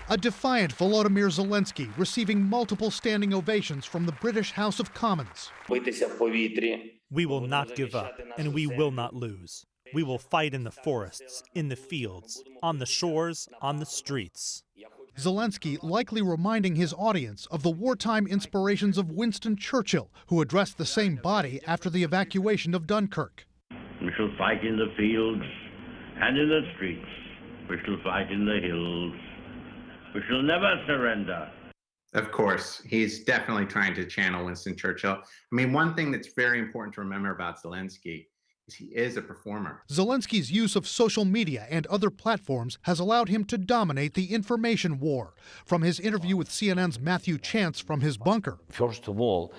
A defiant Volodymyr Zelensky receiving multiple standing ovations from the British House of Commons. We will not give up, and we will not lose. We will fight in the forests, in the fields, on the shores, on the streets. Zelensky likely reminding his audience of the wartime inspirations of Winston Churchill, who addressed the same body after the evacuation of Dunkirk. We shall fight in the fields and in the streets. We shall fight in the hills. We shall never surrender. Of course, he's definitely trying to channel Winston Churchill. I mean, one thing that's very important to remember about Zelensky is he is a performer. Zelensky's use of social media and other platforms has allowed him to dominate the information war. From his interview with CNN's Matthew Chance from his bunker. First of all,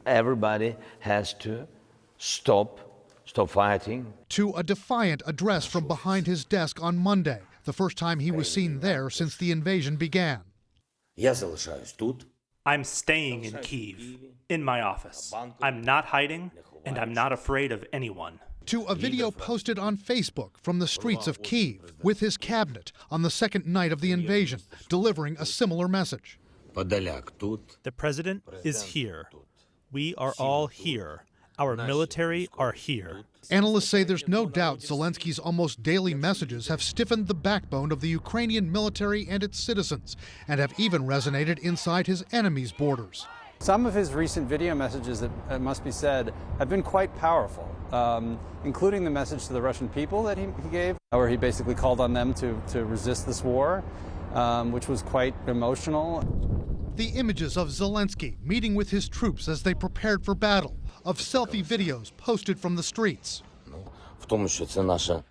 everybody has to stop fighting. To a defiant address from behind his desk on Monday, the first time he was seen there since the invasion began. I'm staying in Kyiv, in my office. I'm not hiding, and I'm not afraid of anyone. To a video posted on Facebook from the streets of Kyiv with his cabinet on the second night of the invasion, delivering a similar message. The president is here. We are all here. Our military are here. Analysts say there's no doubt Zelensky's almost daily messages have stiffened the backbone of the Ukrainian military and its citizens, and have even resonated inside his enemies' borders. Some of his recent video messages, it must be said, have been quite powerful, including the message to the Russian people that he gave, where he basically called on them to resist this war, which was quite emotional. The images of Zelensky meeting with his troops as they prepared for battle, of selfie videos posted from the streets.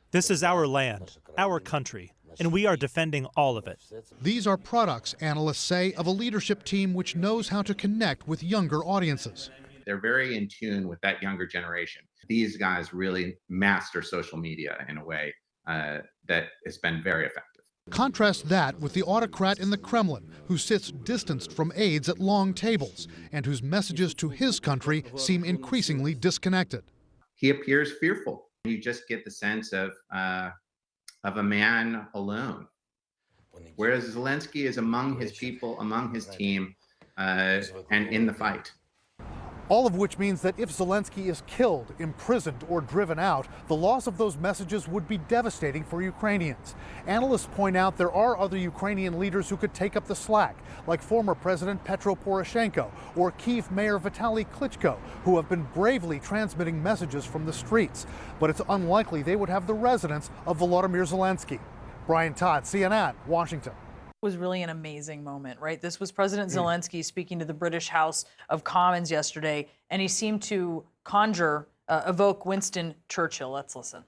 This is our land, our country, and we are defending all of it. These are products, analysts say, of a leadership team which knows how to connect with younger audiences. They're very in tune with that younger generation. These guys really master social media in a way that has been very effective. Contrast that with the autocrat in the Kremlin, who sits distanced from aides at long tables, and whose messages to his country seem increasingly disconnected. He appears fearful. You just get the sense of a man alone, whereas Zelensky is among his people, among his team, and in the fight. All of which means that if Zelensky is killed, imprisoned, or driven out, the loss of those messages would be devastating for Ukrainians. Analysts point out there are other Ukrainian leaders who could take up the slack, like former President Petro Poroshenko or Kyiv Mayor Vitaly Klitschko, who have been bravely transmitting messages from the streets. But it's unlikely they would have the resonance of Volodymyr Zelensky. Brian Todd, CNN, Washington. Was really an amazing moment, right? This was President Zelensky speaking to the British House of Commons yesterday, and he seemed to evoke Winston Churchill. Let's listen.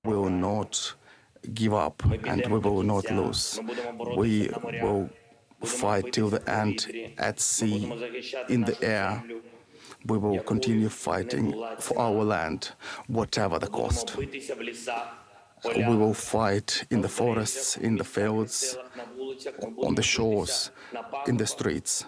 We will not give up, and we will not lose. We will fight till the end, at sea, in the air. We will continue fighting for our land, whatever the cost. We will fight in the forests, in the fields, on the shores, in the streets.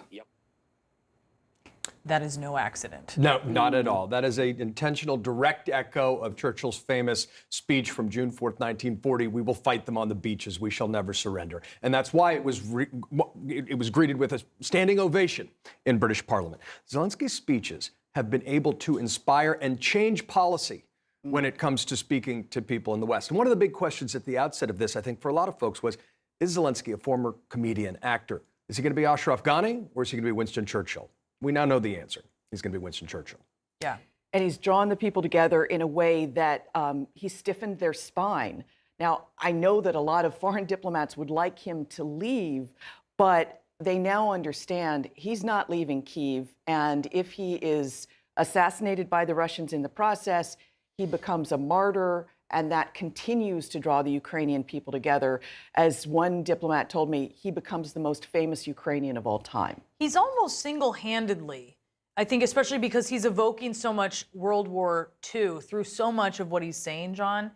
That is no accident. No, not at all. That is an intentional, direct echo of Churchill's famous speech from June 4th, 1940, "We will fight them on the beaches. We shall never surrender." And that's why it was greeted with a standing ovation in British Parliament. Zelensky's speeches have been able to inspire and change policy when it comes to speaking to people in the West. And one of the big questions at the outset of this, I think, for a lot of folks was, is Zelensky a former comedian, actor? Is he going to be Ashraf Ghani, or is he going to be Winston Churchill? We now know the answer. He's going to be Winston Churchill. Yeah. And he's drawn the people together in a way that he stiffened their spine. Now, I know that a lot of foreign diplomats would like him to leave, but they now understand he's not leaving Kyiv. And if he is assassinated by the Russians in the process, he becomes a martyr, and that continues to draw the Ukrainian people together. As one diplomat told me, he becomes the most famous Ukrainian of all time. He's almost single-handedly, I think, especially because he's evoking so much World War II through so much of what he's saying, John.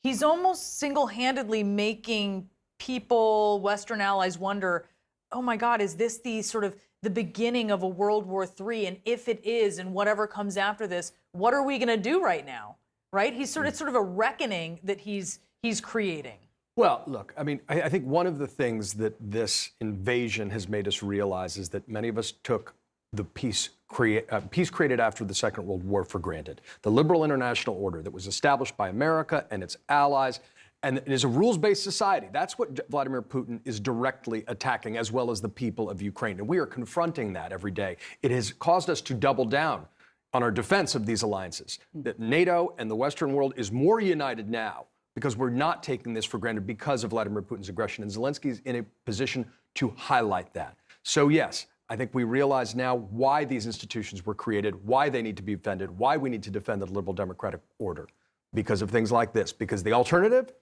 He's almost single-handedly making people, Western allies, wonder, oh my God, is this the sort of the beginning of a World War III? And if it is, and whatever comes after this, what are we going to do right now? Right? It's sort of a reckoning that he's creating. Well, look, I mean, I think one of the things that this invasion has made us realize is that many of us took the peace created after the Second World War for granted. The liberal international order that was established by America and its allies, and it is a rules-based society. That's what Vladimir Putin is directly attacking, as well as the people of Ukraine. And we are confronting that every day. It has caused us to double down on our defense of these alliances. That NATO and the Western world is more united now because we're not taking this for granted because of Vladimir Putin's aggression. And Zelensky is in a position to highlight that. So yes, I think we realize now why these institutions were created, why they need to be defended, why we need to defend the liberal democratic order, because of things like this. Because the alternative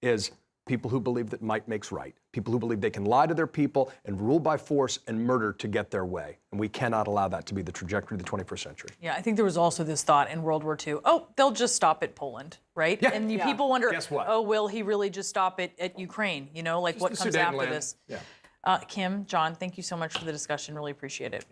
is people who believe that might makes right, people who believe they can lie to their people and rule by force and murder to get their way. And we cannot allow that to be the trajectory of the 21st century. Yeah, I think there was also this thought in World War II, oh, they'll just stop at Poland, right? Yeah. And people wonder, Guess what? oh, will he really just stop at Ukraine? You know, like Just what the comes Sudan after land. this? Yeah. Kim, John, thank you so much for the discussion. Really appreciate it.